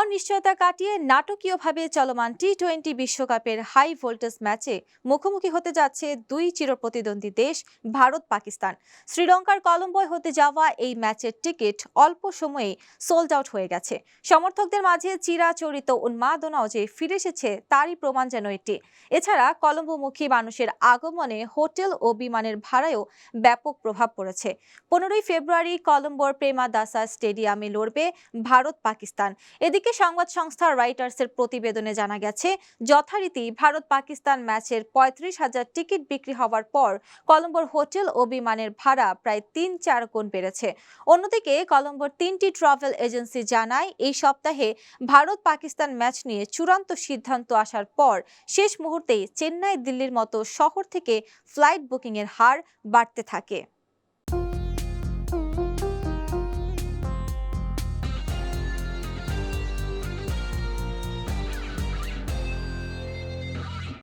অনিশ্চয়তা কাটিয়ে নাটকীয়ভাবে চলমান টি-20 বিশ্বকাপের হাই ভোল্টেজ ম্যাচে মুখোমুখি হতে যাচ্ছে দুই চিরপ্রতিদ্বন্দ্বী দেশ ভারত পাকিস্তান। শ্রীলঙ্কার কলম্বোয় হতে যাওয়া এই ম্যাচের টিকিট অল্প সময়ে সোল্ড আউট হয়ে গেছে। সমর্থকদের মাঝে চিরাচরিত উন্মাদনাও যে ফিরে এসেছে তারই প্রমাণ যেন এটি। এছাড়া কলম্বোমুখী মানুষের আগমনে হোটেল ও বিমানের ভাড়ায়ও ব্যাপক প্রভাব পড়েছে। 15 ফেব্রুয়ারি কলম্বোর প্রেমাদাসা স্টেডিয়ামে লড়বে ভারত পাকিস্তান। এদিকে সংবাদ সংস্থা রয়টার্সের প্রতিবেদনে জানা গেছে, যথারীতি ভারত পাকিস্তান ম্যাচের 35,000 টিকিট বিক্রি হওয়ার পর কলম্বোর হোটেল ও বিমানের ভাড়া প্রায় 3-4 গুণ বেড়েছে। অন্যদিকে কলম্বোর 3টি ট্রাভেল এজেন্সি জানায়, এই সপ্তাহে ভারত পাকিস্তান ম্যাচ নিয়ে চূড়ান্ত সিদ্ধান্ত আসার পর শেষ মুহূর্তেই চেন্নাই দিল্লির মতো শহর থেকে ফ্লাইট বুকিংয়ের হার বাড়তে থাকে।